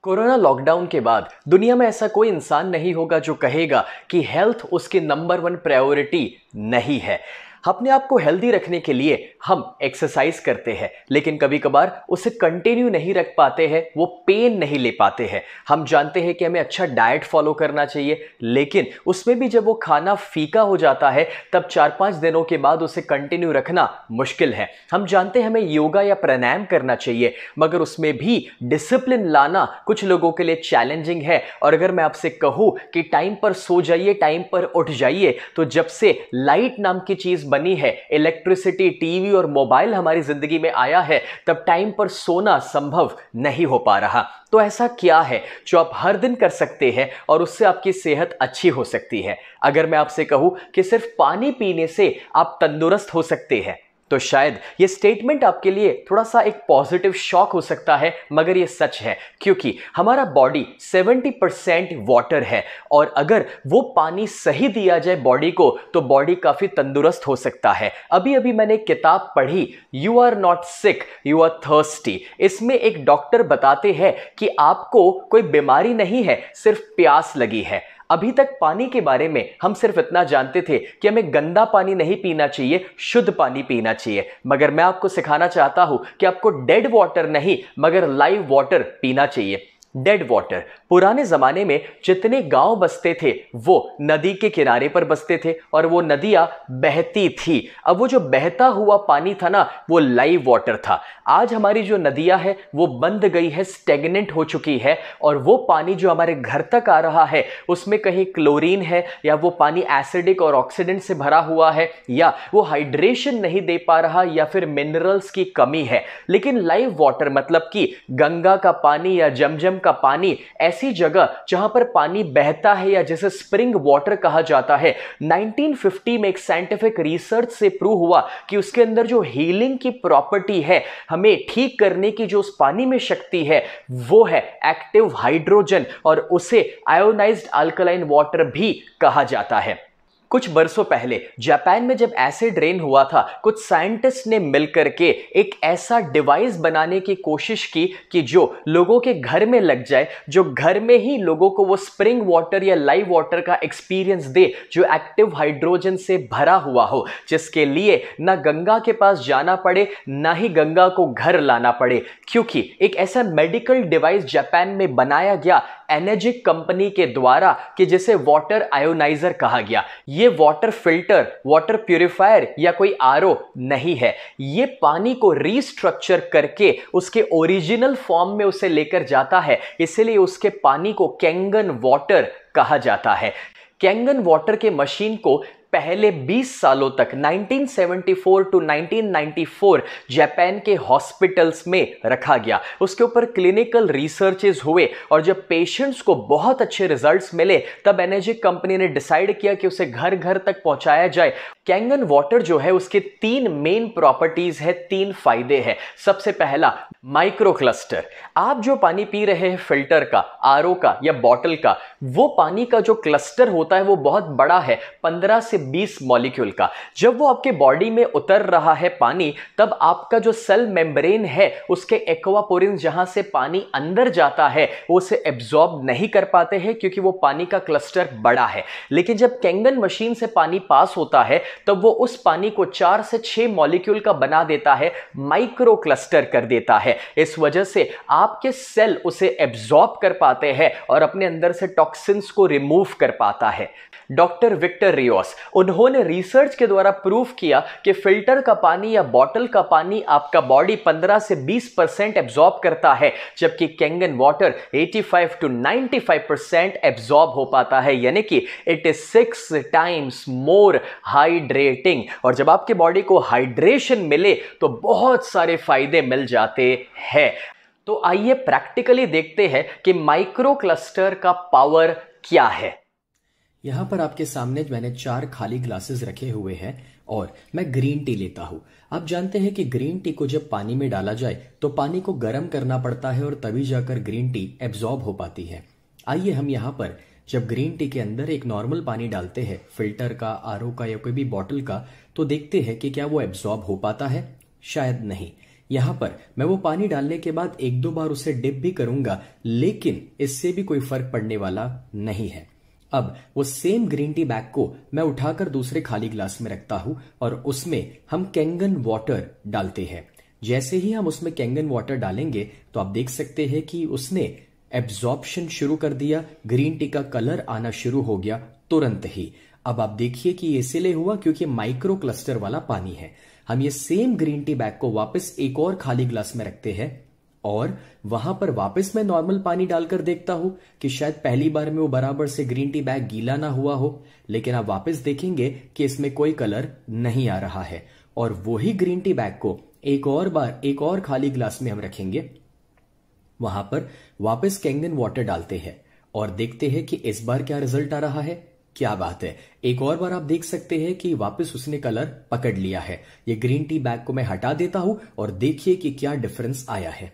Corona lockdown के बाद दुनिया में ऐसा कोई इंसान नहीं होगा जो कहेगा कि हेल्थ उसकी नंबर वन प्रायोरिटी नहीं है। अपने आप को हेल्दी रखने के लिए हम एक्सरसाइज करते हैं, लेकिन कभी कभार उसे कंटिन्यू नहीं रख पाते हैं, वो पेन नहीं ले पाते हैं। हम जानते हैं कि हमें अच्छा डाइट फॉलो करना चाहिए, लेकिन उसमें भी जब वो खाना फीका हो जाता है तब 4-5 दिनों के बाद उसे कंटिन्यू रखना मुश्किल है। हम जानते हैं हमें योगा या प्राणायाम करना चाहिए, मगर उसमें भी डिसिप्लिन लाना कुछ लोगों के लिए चैलेंजिंग है। और अगर मैं आपसे कहूं कि टाइम पर सो जाइए, टाइम पर उठ जाइए, तो जब से लाइट नाम की चीज बनी है, इलेक्ट्रिसिटी, टीवी और मोबाइल हमारी जिंदगी में आया है, तब टाइम पर सोना संभव नहीं हो पा रहा। तो ऐसा क्या है जो आप हर दिन कर सकते हैं और उससे आपकी सेहत अच्छी हो सकती है? अगर मैं आपसे कहूं कि सिर्फ पानी पीने से आप तंदुरुस्त हो सकते हैं, तो शायद ये स्टेटमेंट आपके लिए थोड़ा सा एक पॉजिटिव शॉक हो सकता है, मगर ये सच है, क्योंकि हमारा बॉडी 70% वाटर है और अगर वो पानी सही दिया जाए बॉडी को, तो बॉडी काफी तंदुरुस्त हो सकता है। अभी अभी मैंने एक किताब पढ़ी, you are not sick, you are thirsty. इसमें एक डॉक्टर बताते हैं कि आपको कोई बीमारी नहीं है, सिर्फ प्यास लगी है। अभी तक पानी के बारे में हम सिर्फ इतना जानते थे कि हमें गंदा पानी नहीं पीना चाहिए, शुद्ध पानी पीना चाहिए। मगर मैं आपको सिखाना चाहता हूं कि आपको डेड वाटर नहीं मगर लाइव वाटर पीना चाहिए। डेड वाटर, पुराने जमाने में जितने गांव बसते थे वो नदी के किनारे पर बसते थे और वो नदियां बहती थी। अब वो जो बहता हुआ पानी था ना, वो लाइव वाटर था। आज हमारी जो नदियां है वो बंद गई है, स्टेगनेंट हो चुकी है, और वो पानी जो हमारे घर तक आ रहा है उसमें कहीं क्लोरीन है, या वो पानी एसिडिक और ऑक्सीडेंट से भरा हुआ है, या वो हाइड्रेशन नहीं दे पा रहा, या फिर मिनरल्स की कमी है। लेकिन लाइव वाटर मतलब कि गंगा का पानी या जमजम का पानी, ऐसी जगह जहां पर पानी बहता है या जिसे स्प्रिंग वाटर कहा जाता है, 1950 में एक साइंटिफिक रिसर्च से प्रूव हुआ कि उसके अंदर जो हीलिंग की प्रॉपर्टी है, हमें ठीक करने की जो उस पानी में शक्ति है, वो है एक्टिव हाइड्रोजन, और उसे आयोनाइज्ड अल्कलाइन वाटर भी कहा जाता है। कुछ बरसों पहले जापान में जब एसिड रेन हुआ था, कुछ साइंटिस्ट ने मिलकर के एक ऐसा डिवाइस बनाने की कोशिश की कि जो लोगों के घर में लग जाए, जो घर में ही लोगों को वो स्प्रिंग वाटर या लाइव वाटर का एक्सपीरियंस दे, जो एक्टिव हाइड्रोजन से भरा हुआ हो, जिसके लिए ना गंगा के पास जाना पड़े, ना ही गंगा को घर लाना पड़े। क्योंकि एक ऐसा मेडिकल डिवाइस जापान में बनाया गया एनर्जिक कंपनी के द्वारा कि जिसे वाटर आयोनाइजर कहा गया। ये वाटर फिल्टर, वाटर प्यूरिफायर या कोई आरओ नहीं है। ये पानी को रीस्ट्रक्चर करके उसके ओरिजिनल फॉर्म में उसे लेकर जाता है, इसलिए उसके पानी को कैंगन वाटर कहा जाता है। कैंगन वाटर के मशीन को पहले 20 सालों तक 1974 टू 1994 जापान के हॉस्पिटल्स में रखा गया। उसके ऊपर क्लिनिकल रिसर्चेस हुए और जब पेशेंट्स को बहुत अच्छे रिजल्ट्स मिले, तब एनर्जिक कंपनी ने डिसाइड किया कि उसे घर घर तक पहुंचाया जाए। कैंगन वाटर जो है उसके 3 मेन प्रॉपर्टीज है, 3 फायदे हैं। सबसे पहला, माइक्रो क्लस्टर। आप जो पानी पी रहे हैं फिल्टर का, आरओ का या बॉटल का, वो पानी का जो क्लस्टर होता है वो बहुत बड़ा है, 15 से 20 मॉलिक्यूल का। जब वो आपके बॉडी में उतर रहा है पानी, तब आपका जो सेल मेम्ब्रेन है उसके एक्वापोरिन्स जहां से पानी अंदर जाता है, वो उसे एब्जॉर्ब नहीं कर पाते हैं क्योंकि वो पानी का क्लस्टर बड़ा है। लेकिन जब कैंगन मशीन से पानी पास होता है, तब वो उस पानी को 4 से 6 मॉलिक्यूल का बना देता है, माइक्रो क्लस्टर कर देता है। इस वजह से आपके सेल उसे एब्जॉर्ब कर पाते हैं और अपने अंदर से टॉक्सिन्स को रिमूव कर पाता है। डॉक्टर विक्टर रियोस, उन्होंने रिसर्च के द्वारा प्रूफ किया कि फिल्टर का पानी या बॉटल का पानी आपका बॉडी 15 से 20% एब्जॉर्ब करता है, जबकि कैंगन वाटर 85 टू 95% एब्जॉर्ब हो पाता है, यानी कि it is 6 times more hydrating. और जब आपके बॉडी को हाइड्रेशन मिले तो बहुत सारे फायदे मिल जाते हैं। तो आइए प्रैक्टिकली देखते हैं कि माइक्रो क्लस्टर का पावर क्या है। यहाँ पर आपके सामने मैंने 4 खाली ग्लासेस रखे हुए हैं और मैं ग्रीन टी लेता हूँ। आप जानते हैं कि ग्रीन टी को जब पानी में डाला जाए तो पानी को गर्म करना पड़ता है और तभी जाकर ग्रीन टी एब्जॉर्ब हो पाती है। आइए हम यहाँ पर जब ग्रीन टी के अंदर एक नॉर्मल पानी डालते हैं, फिल्टर का, आरओ का या कोई भी बॉटल का, तो देखते हैं कि क्या वो एब्जॉर्ब हो पाता है। शायद नहीं। यहां पर मैं वो पानी डालने के बाद एक दो बार उसे डिप भी करूंगा, लेकिन इससे भी कोई फर्क पड़ने वाला नहीं है। अब वो सेम ग्रीन टी बैग को मैं उठाकर दूसरे खाली ग्लास में रखता हूं और उसमें हम कैंगन वाटर डालते हैं। जैसे ही हम उसमें कैंगन वाटर डालेंगे तो आप देख सकते हैं कि उसने एब्जॉर्प्शन शुरू कर दिया, ग्रीन टी का कलर आना शुरू हो गया तुरंत ही। अब आप देखिए कि ये इसीलिए हुआ क्योंकि माइक्रो क्लस्टर वाला पानी है। हम ये सेम ग्रीन टी बैग को वापस एक और खाली ग्लास में रखते हैं और वहां पर वापस मैं नॉर्मल पानी डालकर देखता हूं कि शायद पहली बार में वो बराबर से ग्रीन टी बैग गीला ना हुआ हो, लेकिन आप वापस देखेंगे कि इसमें कोई कलर नहीं आ रहा है। और वही ग्रीन टी बैग को एक और बार एक और खाली ग्लास में हम रखेंगे, वहां पर वापस कैंगन वाटर डालते हैं और देखते हैं कि इस बार क्या रिजल्ट आ रहा है। क्या बात है, एक और बार आप देख सकते हैं कि वापस उसने कलर पकड़ लिया है। ये ग्रीन टी बैग को मैं हटा देता हूं और देखिए कि क्या डिफरेंस आया है।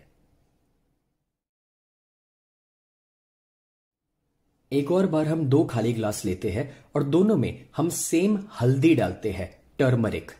एक और बार हम दो खाली ग्लास लेते हैं और दोनों में हम सेम हल्दी डालते हैं, टर्मरिक।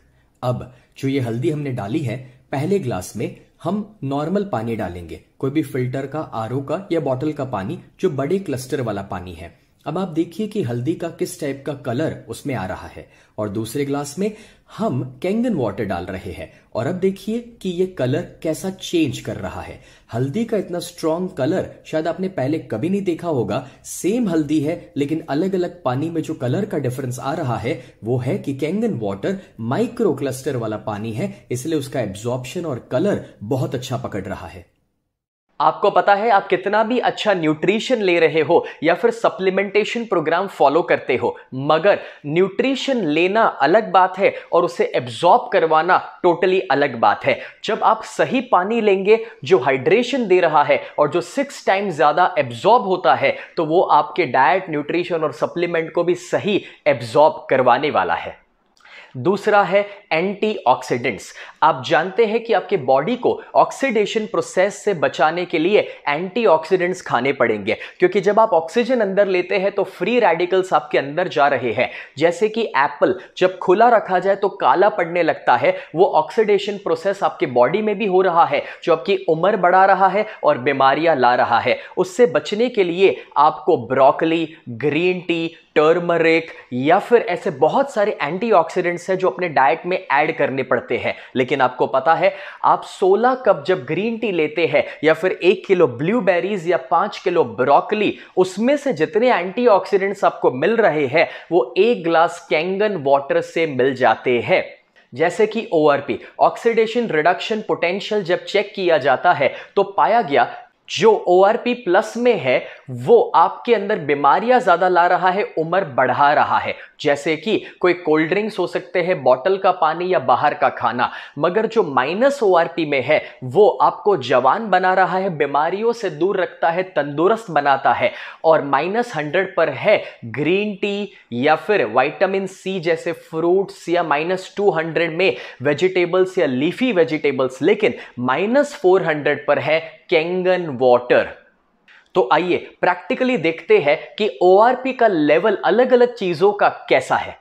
अब जो ये हल्दी हमने डाली है, पहले ग्लास में हम नॉर्मल पानी डालेंगे, कोई भी फिल्टर का, आरओ का या बॉटल का पानी, जो बड़े क्लस्टर वाला पानी है। अब आप देखिए कि हल्दी का किस टाइप का कलर उसमें आ रहा है। और दूसरे ग्लास में हम कैंगन वाटर डाल रहे हैं और अब देखिए कि ये कलर कैसा चेंज कर रहा है। हल्दी का इतना स्ट्रॉन्ग कलर शायद आपने पहले कभी नहीं देखा होगा। सेम हल्दी है लेकिन अलग अलग पानी में जो कलर का डिफरेंस आ रहा है वो है कि कैंगन वाटर माइक्रो क्लस्टर वाला पानी है, इसलिए उसका एब्जॉर्प्शन और कलर बहुत अच्छा पकड़ रहा है। आपको पता है, आप कितना भी अच्छा न्यूट्रिशन ले रहे हो या फिर सप्लीमेंटेशन प्रोग्राम फॉलो करते हो, मगर न्यूट्रिशन लेना अलग बात है और उसे एब्जॉर्ब करवाना टोटली अलग बात है। जब आप सही पानी लेंगे जो हाइड्रेशन दे रहा है और जो 6 टाइम ज्यादा एब्जॉर्ब होता है, तो वो आपके डाइट, न्यूट्रिशन और सप्लीमेंट को भी सही एब्जॉर्ब करवाने वाला है। दूसरा है एंटीऑक्सीडेंट्स। आप जानते हैं कि आपके बॉडी को ऑक्सीडेशन प्रोसेस से बचाने के लिए एंटीऑक्सीडेंट्स खाने पड़ेंगे, क्योंकि जब आप ऑक्सीजन अंदर लेते हैं तो फ्री रेडिकल्स आपके अंदर जा रहे हैं। जैसे कि एप्पल जब खुला रखा जाए तो काला पड़ने लगता है, वो ऑक्सीडेशन प्रोसेस आपके बॉडी में भी हो रहा है, जो आपकी उम्र बढ़ा रहा है और बीमारियां ला रहा है। उससे बचने के लिए आपको ब्रोकली, ग्रीन टी, टर्मरिक या फिर ऐसे बहुत सारे एंटीऑक्सीडेंट्स हैं जो अपने डाइट में ऐड करने पड़ते हैं। लेकिन आपको पता है, आप 16 कप जब ग्रीन टी लेते हैं या फिर 1 किलो ब्लूबेरीज या 5 किलो ब्रोकली, उसमें से जितने एंटीऑक्सीडेंट्स आपको मिल रहे हैं वो 1 ग्लास कैंगन वाटर से मिल जाते हैं। जैसे कि ORP, ऑक्सीडेशन रिडक्शन पोटेंशियल, जब चेक किया जाता है तो पाया गया जो ORP प्लस में है वो आपके अंदर बीमारियां ज्यादा ला रहा है, उम्र बढ़ा रहा है। जैसे कि कोई कोल्ड ड्रिंक्स हो सकते हैं, बॉटल का पानी या बाहर का खाना। मगर जो माइनस ORP में है वो आपको जवान बना रहा है, बीमारियों से दूर रखता है, तंदुरुस्त बनाता है। और -100 पर है ग्रीन टी या फिर विटामिन C जैसे फ्रूट्स, या -200 में वेजिटेबल्स या लीफी वेजिटेबल्स, लेकिन -400 पर है कैंगन वाटर। तो आइए प्रैक्टिकली देखते हैं कि ORP का लेवल अलग अलग चीजों का कैसा है।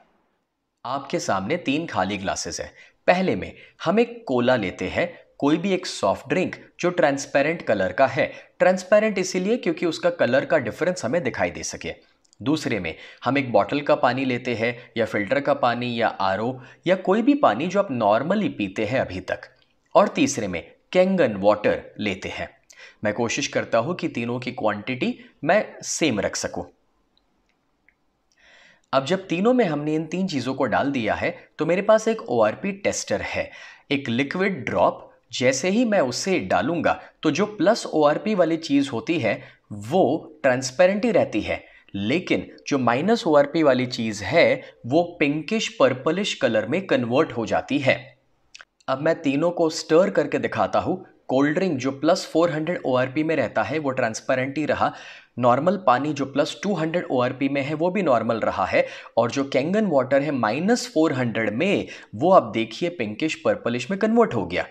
आपके सामने 3 खाली ग्लासेस है। पहले में हम एक कोला लेते हैं, कोई भी एक सॉफ्ट ड्रिंक जो ट्रांसपेरेंट कलर का है। ट्रांसपेरेंट इसीलिए क्योंकि उसका कलर का डिफरेंस हमें दिखाई दे सके। दूसरे में हम एक बॉटल का पानी लेते हैं, या फिल्टर का पानी, या RO, या कोई भी पानी जो आप नॉर्मली पीते हैं अभी तक। और तीसरे में कैंगन वाटर लेते हैं। मैं कोशिश करता हूं कि तीनों की क्वांटिटी मैं सेम रख सकूं। अब जब तीनों में हमने इन 3 चीजों को डाल दिया है तो मेरे पास एक ORP टेस्टर है, एक लिक्विड ड्रॉप। जैसे ही मैं उसे डालूंगा तो जो प्लस ORP वाली चीज होती है वो ट्रांसपेरेंट ही रहती है, लेकिन जो माइनस ORP वाली चीज है वो पिंकिश पर्पलिश कलर में कन्वर्ट हो जाती है। अब मैं तीनों को स्टर करके दिखाता हूं। कोल्ड ड्रिंक जो +400 ORP में रहता है वो ट्रांसपेरेंट ही रहा, नॉर्मल पानी जो +200 ORP में है वो भी नॉर्मल रहा है, और जो कैंगन वाटर है -400 में, वो आप देखिए पिंकिश पर्पलिश में कन्वर्ट हो गया।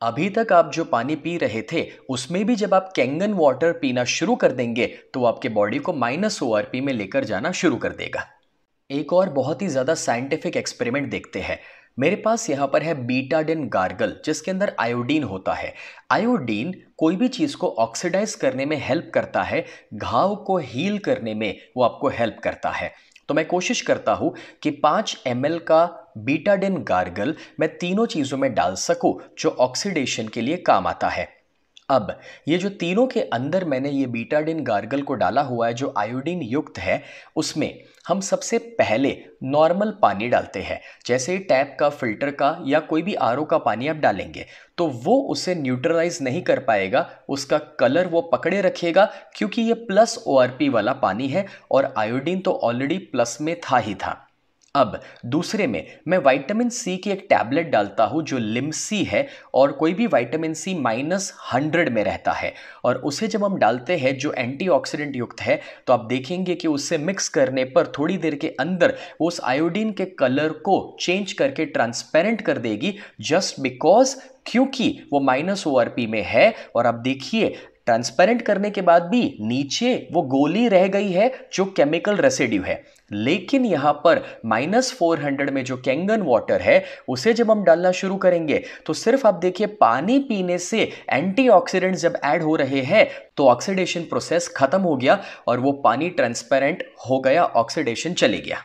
अभी तक आप जो पानी पी रहे थे उसमें भी जब आप कैंगन वाटर पीना शुरू कर देंगे तो आपके बॉडी को -ORP में लेकर जाना शुरू कर देगा। एक और बहुत ही ज़्यादा साइंटिफिक एक्सपेरिमेंट देखते हैं। मेरे पास यहाँ पर है बीटाडिन गार्गल, जिसके अंदर आयोडीन होता है। आयोडीन कोई भी चीज को ऑक्सीडाइज करने में हेल्प करता है, घाव को हील करने में वो आपको हेल्प करता है। तो मैं कोशिश करता हूं कि 5 ml का बीटाडिन गार्गल मैं तीनों चीजों में डाल सकूं जो ऑक्सीडेशन के लिए काम आता है। अब ये जो तीनों के अंदर मैंने ये बीटाडिन गार्गल को डाला हुआ है जो आयोडीन युक्त है, उसमें हम सबसे पहले नॉर्मल पानी डालते हैं। जैसे ही टैप का, फिल्टर का या कोई भी आरओ का पानी आप डालेंगे तो वो उसे न्यूट्रलाइज नहीं कर पाएगा, उसका कलर वो पकड़े रखेगा, क्योंकि ये प्लस ORP वाला पानी है और आयोडीन तो ऑलरेडी प्लस में था ही था। अब दूसरे में मैं विटामिन सी की एक टैबलेट डालता हूं जो लिमसी है, और कोई भी विटामिन सी -100 में रहता है, और उसे जब हम डालते हैं जो एंटीऑक्सीडेंट युक्त है, तो आप देखेंगे कि उससे मिक्स करने पर थोड़ी देर के अंदर वो उस आयोडीन के कलर को चेंज करके ट्रांसपेरेंट कर देगी, जस्ट बिकॉज क्योंकि वो -ORP में है। और आप देखिए ट्रांसपेरेंट करने के बाद भी नीचे वो गोली रह गई है जो केमिकल रेसिड्यू है, लेकिन यहां पर -400 में जो कैंगन वाटर है उसे जब हम डालना शुरू करेंगे तो सिर्फ आप देखिए पानी पीने से एंटीऑक्सीडेंट्स जब ऐड हो रहे हैं तो ऑक्सीडेशन प्रोसेस खत्म हो गया और वो पानी ट्रांसपेरेंट हो गया, ऑक्सीडेशन चले गया।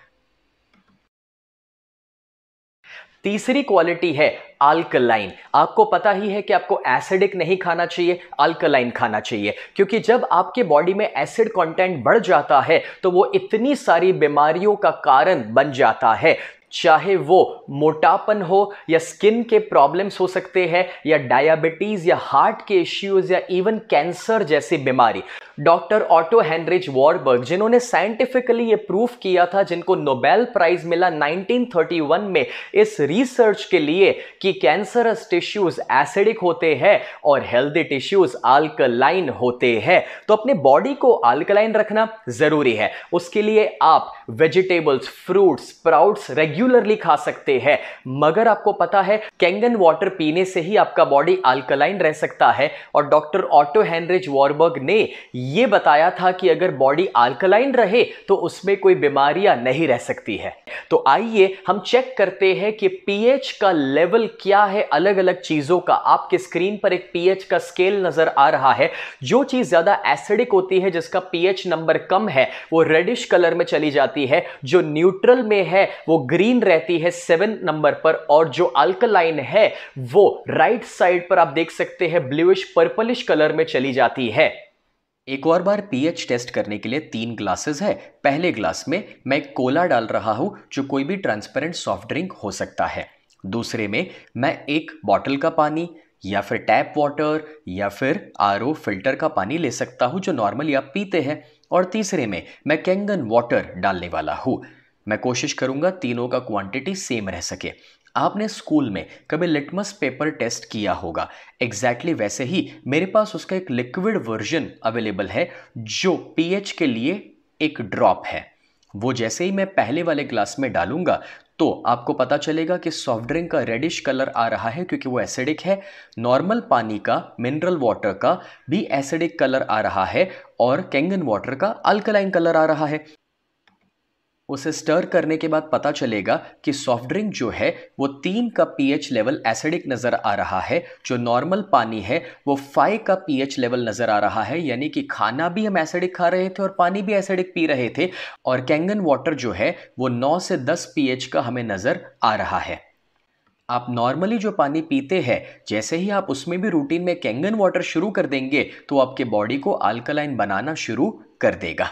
तीसरी क्वालिटी है अल्कलाइन। आपको पता ही है कि आपको एसिडिक नहीं खाना चाहिए, अल्कलाइन खाना चाहिए, क्योंकि जब आपके बॉडी में एसिड कंटेंट बढ़ जाता है तो वो इतनी सारी बीमारियों का कारण बन जाता है, चाहे वो मोटापन हो या स्किन के प्रॉब्लम्स हो सकते हैं या डायबिटीज या हार्ट के इश्यूज या इवन कैंसर जैसी बीमारी। डॉक्टर ऑटो हेनरिच वॉरबर्ग, जिन्होंने साइंटिफिकली ये प्रूफ किया था, जिनको नोबेल प्राइज मिला 1931 में इस रिसर्च के लिए कि कैंसरस टिश्यूज एसिडिक होते हैं और हेल्दी टिश्यूज अल्कलाइन होते हैं। तो अपने बॉडी को अल्कलाइन रखना जरूरी है। उसके लिए आप वेजिटेबल्स, फ्रूट्स, स्प्राउट्स रेगुलरली खा सकते हैं, मगर आपको पता है कैंगन वाटर पीने से ही आपका बॉडी अल्कलाइन रह सकता है। और डॉक्टर ऑटो हेनरिच वॉरबर्ग ने यह बताया था कि अगर बॉडी अल्कलाइन रहे तो उसमें कोई बीमारियां नहीं रह सकती है। तो आइए हम चेक करते हैं कि पीएच का लेवल क्या है अलग अलग चीजों का। आपके स्क्रीन पर एक पीएच का स्केल नजर आ रहा है। जो चीज ज्यादा एसिडिक होती है, जिसका पीएच नंबर कम है, वो रेडिश कलर में चली जाती है। जो न्यूट्रल में है वो ग्रीन रहती है 7 नंबर पर, और जो अल्कलाइन है वो राइट साइड पर आप देख सकते हैं ब्लूइश पर्पलिश कलर में चली जाती है। एक और बार पीएच टेस्ट करने के लिए 3 ग्लासेस है। पहले ग्लास में मैं कोला डाल रहा हूं जो कोई भी ट्रांसपेरेंट सॉफ्ट ड्रिंक हो सकता है। दूसरे में मैं एक बॉटल का पानी या फिर टैप वाटर या फिर आरओ फिल्टर का पानी ले सकता हूं जो नॉर्मली आप पीते हैं। और तीसरे में मैं कैंगन वाटर डालने वाला हूं। मैं कोशिश करूंगा तीनों का क्वांटिटी सेम रह सके। आपने स्कूल में कभी लिटमस पेपर टेस्ट किया होगा, एग्जैक्टली वैसे ही मेरे पास उसका एक लिक्विड वर्जन अवेलेबल है जो पीएच के लिए एक ड्रॉप है। वो जैसे ही मैं पहले वाले ग्लास में डालूंगा तो आपको पता चलेगा कि सॉफ्ट ड्रिंक का रेडिश कलर आ रहा है क्योंकि वो एसिडिक है। नॉर्मल पानी का, मिनरल वाटर का भी एसिडिक कलर आ रहा है और कैंगन वाटर का अल्कलाइन कलर आ रहा है। उसे स्टर करने के बाद पता चलेगा कि सॉफ्ट ड्रिंक जो है वो 3 का पीएच लेवल एसिडिक नजर आ रहा है। जो नॉर्मल पानी है वो 5 का पीएच लेवल नजर आ रहा है, यानी कि खाना भी हम एसिडिक खा रहे थे और पानी भी एसिडिक पी रहे थे। और कैंगन वाटर जो है वो 9 से 10 पीएच का हमें नजर आ रहा है। आप नॉर्मली जो पानी पीते हैं, जैसे ही आप उसमें भी रूटीन में कैंगन वाटर शुरू कर देंगे तो आपके बॉडी को अल्कलाइन बनाना शुरू कर देगा।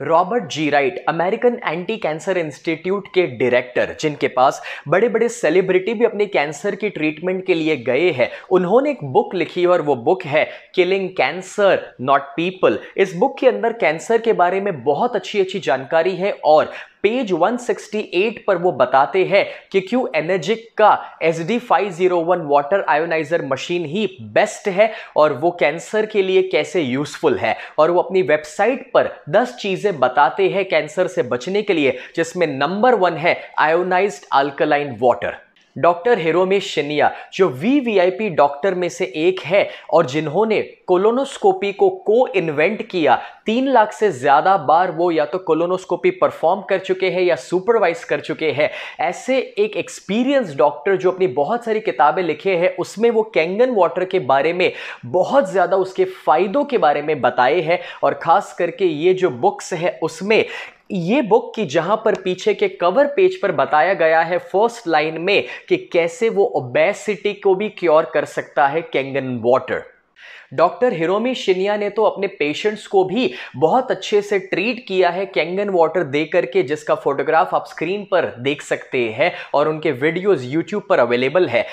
Robert ji Wright, American anti cancer institute के डायरेक्टर, जिनके पास बड़े बड़े सेलिब्रिटी भी अपने कैंसर की ट्रीटमेंट के लिए गए हैं, उन्होंने एक बुक लिखी और वो बुक है किलिंग कैंसर नॉट पीपल। इस बुक के अंदर कैंसर के बारे में बहुत अच्छी जानकारी है और पेज 168 पर वो बताते हैं कि क्यों एनर्जिक का SD501 वाटर आयोनाइजर मशीन ही बेस्ट है और वो कैंसर के लिए कैसे यूजफुल है। और वो अपनी वेबसाइट पर 10 चीजें बताते हैं कैंसर से बचने के लिए, जिसमें नंबर 1 है ionised alkaline water. Doctor Hiromi Shinya, जो VVIP डॉक्टर में से एक है और जिन्होंने कोलोनोस्कोपी को इन्वेंट किया, 3 लाख से ज्यादा बार वो या तो कोलोनोस्कोपी परफॉर्म कर चुके हैं या सुपरवाइज कर चुके हैं। ऐसे एक एक्सपीरियंस डॉक्टर जो अपनी बहुत सारी किताबें लिखे हैं उसमें वो कैंगन वाटर के बारे में बहुत ज्यादा उसके फायदों के बारे में बताए हैं। और खास करके ये जो बुक्स है उसमें ये बुक की जहां पर पीछे के कवर पेज पर बताया गया है फर्स्ट लाइन में कि कैसे वो ओबेसिटी को भी क्योर कर सकता है Kangen water. Doctor Hiromi Shinya ने तो अपने पेशेंट्स को भी बहुत अच्छे से ट्रीट किया है कैंगन वाटर दे करके, जिसका फोटोग्राफ आप स्क्रीन पर देख सकते हैं और उनके वीडियोस यूट्यूब पर अवेलेबल है।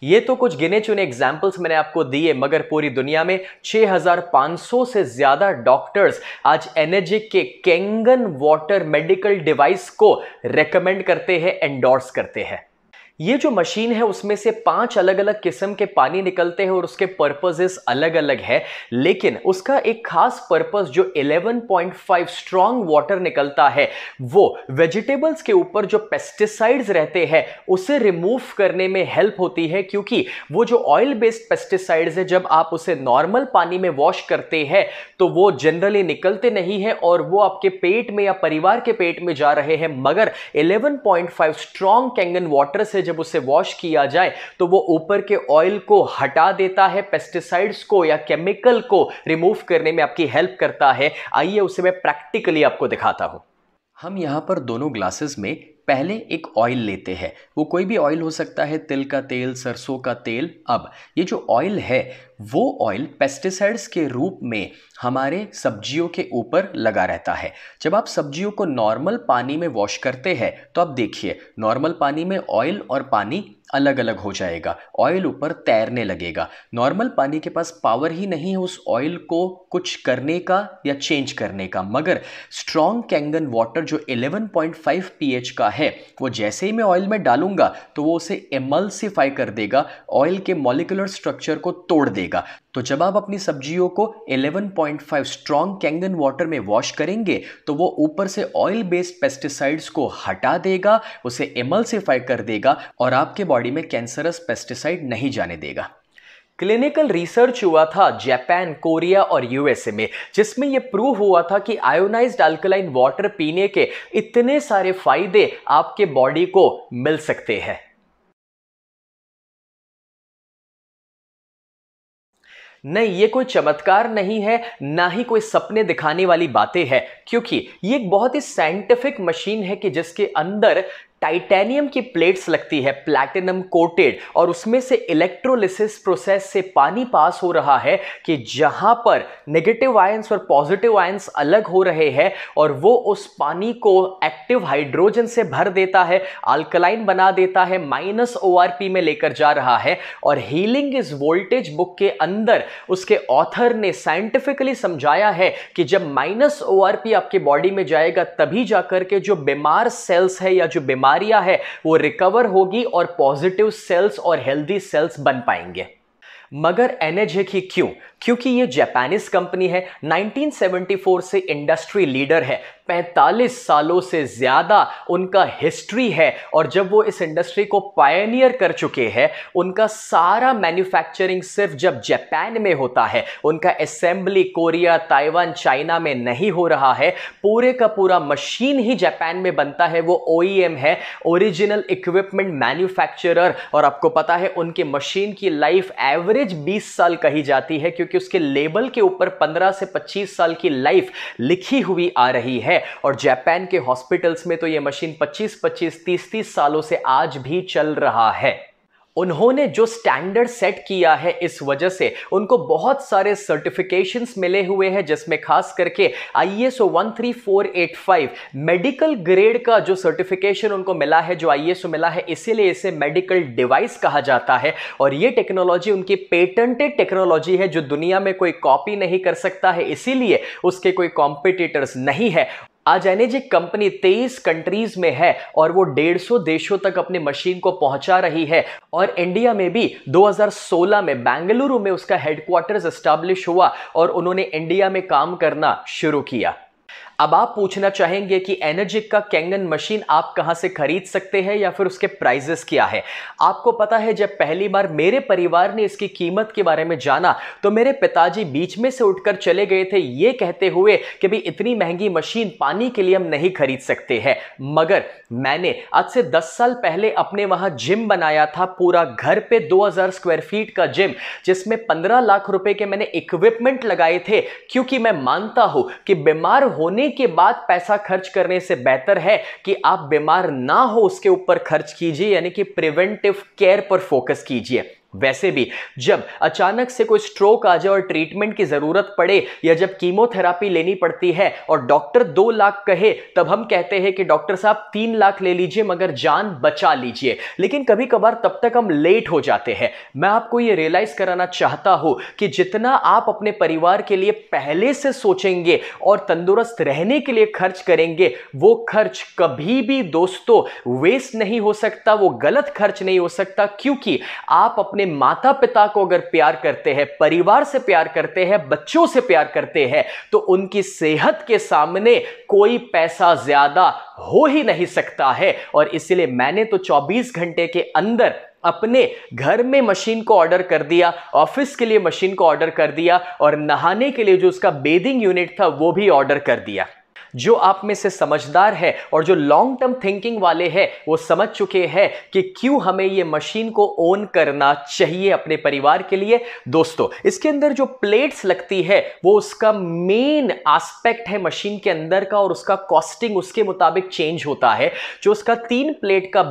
ये तो कुछ गिने चुने एग्जाम्पल्स मैंने आपको दिए, मगर पूरी दुनिया में 6500 से ज्यादा डॉक्टर्स आज एनर्जिक के कैंगन वाटर मेडिकल डिवाइस को रेकमेंड करते हैं, एंडोर्स करते हैं। ये जो मशीन है उसमें से 5 अलग अलग किस्म के पानी निकलते हैं और उसके पर्पसेस अलग अलग है, लेकिन उसका एक खास पर्पस जो 11.5 स्ट्रॉन्ग वाटर निकलता है वो वेजिटेबल्स के ऊपर जो पेस्टिसाइड्स रहते हैं उसे रिमूव करने में हेल्प होती है। क्योंकि वो जो ऑयल बेस्ड पेस्टिसाइड्स है जब आप उसे नॉर्मल पानी में वॉश करते हैं तो वो जनरली निकलते नहीं है और वो आपके पेट में या परिवार के पेट में जा रहे हैं, मगर 11.5 स्ट्रॉन्ग कैंगन वाटर से जब उसे वॉश किया जाए तो वो ऊपर के ऑयल को हटा देता है, पेस्टिसाइड्स को या केमिकल को रिमूव करने में आपकी हेल्प करता है। आइए उसे मैं प्रैक्टिकली आपको दिखाता हूं। हम यहां पर दोनों ग्लासेस में पहले एक ऑयल लेते हैं, वो कोई भी ऑयल हो सकता है, तिल का तेल, सरसों का तेल। अब ये जो ऑयल है वो ऑयल पेस्टिसाइड्स के रूप में हमारे सब्जियों के ऊपर लगा रहता है। जब आप सब्जियों को नॉर्मल पानी में वॉश करते हैं तो आप देखिए नॉर्मल पानी में ऑयल और पानी अलग अलग हो जाएगा, ऑयल ऊपर तैरने लगेगा। नॉर्मल पानी के पास पावर ही नहीं है उस ऑयल को कुछ करने का या चेंज करने का, मगर स्ट्रॉन्ग कैंगन वाटर जो 11.5 pH का है वो जैसे ही मैं ऑयल में डालूंगा तो वो उसे एमल्सिफाई कर देगा, ऑयल के मॉलिक्यूलर स्ट्रक्चर को तोड़ देगा। तो जब आप अपनी सब्जियों को 11.5 स्ट्रॉन्ग कैंगन वाटर में वॉश करेंगे तो वो ऊपर से ऑयल बेस्ड पेस्टिसाइड्स को हटा देगा, उसे एमल्सिफाई कर देगा और आपके बॉडी में कैंसरस पेस्टिसाइड नहीं जाने देगा। क्लिनिकल रिसर्च हुआ था जापान, कोरिया और यूएसए में, जिसमें यह प्रूव हुआ था कि आयोनाइज्ड अल्कलाइन वाटर पीने के इतने सारे फायदे आपके बॉडी को मिल सकते हैं। नहीं, ये कोई चमत्कार नहीं है, ना ही कोई सपने दिखाने वाली बातें हैं, क्योंकि ये एक बहुत ही साइंटिफिक मशीन है कि जिसके अंदर टाइटेनियम की प्लेट्स लगती है, प्लैटिनम कोटेड, और उसमें से इलेक्ट्रोलिसिस प्रोसेस से पानी पास हो रहा है कि जहां पर नेगेटिव आयंस और पॉजिटिव आयंस अलग हो रहे हैं और वो उस पानी को एक्टिव हाइड्रोजन से भर देता है, अल्कलाइन बना देता है, -ORP में लेकर जा रहा है। और हीलिंग इज वोल्टेज बुक के अंदर उसके ऑथर ने साइंटिफिकली समझाया है कि जब -ORP आपके बॉडी में जाएगा तभी जाकर के जो बीमार सेल्स है या जो बीमारियां है वो रिकवर होगी और पॉजिटिव सेल्स और हेल्दी सेल्स बन पाएंगे। मगर एनर्जिक ही क्यों? क्योंकि ये जापानीज कंपनी है, 1974 से इंडस्ट्री लीडर है, 45 सालों से ज्यादा उनका हिस्ट्री है। और जब वो इस इंडस्ट्री को पायनियर कर चुके हैं, उनका सारा मैन्युफैक्चरिंग सिर्फ जब जापान में होता है, उनका असेंबली कोरिया, ताइवान, चाइना में नहीं हो रहा है, पूरे का पूरा मशीन ही जापान में बनता है। वो OEM है, ओरिजिनल इक्विपमेंट मैन्युफैक्चरर, और आपको पता है उनके मशीन की लाइफ एवरेज 20 साल कही जाती है, क्योंकि उसके लेबल के ऊपर 15 से 25 साल की लाइफ लिखी हुई आ रही है। और जापान के हॉस्पिटल्स में तो यह मशीन 25-25, 30-30 सालों से आज भी चल रहा है। उन्होंने जो स्टैंडर्ड सेट किया है, इस वजह से उनको बहुत सारे सर्टिफिकेशंस मिले हुए हैं, जिसमें खास करके ISO 13485 मेडिकल ग्रेड का जो सर्टिफिकेशन उनको मिला है, जो ISO मिला है, इसीलिए इसे मेडिकल डिवाइस कहा जाता है। और ये टेक्नोलॉजी उनकी पेटेंटेड टेक्नोलॉजी है जो दुनिया में कोई कॉपी नहीं कर सकता है, इसीलिए उसके कोई कॉम्पिटिटर्स नहीं है। आज एनर्जिक कंपनी 23 कंट्रीज में है और वो 150 देशों तक अपनी मशीन को पहुंचा रही है। और इंडिया में भी 2016 में बेंगलुरु में उसका हेडक्वार्टर्स एस्टैब्लिश हुआ और उन्होंने इंडिया में काम करना शुरू किया। अब आप पूछना चाहेंगे कि एनर्जिक का कैंगन मशीन आप कहां से खरीद सकते हैं या फिर उसके प्राइजेस क्या है। आपको पता है, जब पहली बार मेरे परिवार ने इसकी कीमत के बारे में जाना तो मेरे पिताजी बीच में से उठकर चले गए थे, ये कहते हुए कि भाई इतनी महंगी मशीन पानी के लिए हम नहीं खरीद सकते हैं। मगर मैंने आज से 10 साल पहले अपने वहां जिम बनाया था, पूरा घर पे 2000 स्क्वायर फीट का जिम, जिसमें 15 लाख रुपए के मैंने इक्विपमेंट लगाए थे, क्योंकि मैं मानता हूं कि बीमार होने के बाद पैसा खर्च करने से बेहतर है कि आप बीमार ना हो उसके ऊपर खर्च कीजिए, यानी कि प्रिवेंटिव केयर पर फोकस कीजिए। वैसे भी जब अचानक से कोई स्ट्रोक आ जाए और ट्रीटमेंट की जरूरत पड़े, या जब कीमोथेरापी लेनी पड़ती है और डॉक्टर 2 लाख कहे, तब हम कहते हैं कि डॉक्टर साहब 3 लाख ले लीजिए मगर जान बचा लीजिए। लेकिन कभी कभार तब तक हम लेट हो जाते हैं। मैं आपको यह रियलाइज कराना चाहता हूं कि जितना आप अपने परिवार के लिए पहले से सोचेंगे और तंदुरुस्त रहने के लिए खर्च करेंगे, वो खर्च कभी भी दोस्तों वेस्ट नहीं हो सकता, वो गलत खर्च नहीं हो सकता। क्योंकि आप अपने माता पिता को अगर प्यार करते हैं, परिवार से प्यार करते हैं, बच्चों से प्यार करते हैं, तो उनकी सेहत के सामने कोई पैसा ज्यादा हो ही नहीं सकता है। और इसलिए मैंने तो 24 घंटे के अंदर अपने घर में मशीन को ऑर्डर कर दिया, ऑफिस के लिए मशीन को ऑर्डर कर दिया, और नहाने के लिए जो उसका बेदिंग यूनिट था वो भी ऑर्डर कर दिया। जो आप में से समझदार है और जो लॉन्ग टर्म थिंकिंग वाले हैं, वो समझ चुके हैं कि क्यों हमें ये मशीन को ओन करना चाहिए अपने परिवार के लिए। दोस्तों, इसके अंदर जो प्लेट्स लगती है वो उसका मेन एस्पेक्ट है मशीन के अंदर का, और उसका कॉस्टिंग उसके मुताबिक चेंज होता है। जो उसका 3 प्लेट का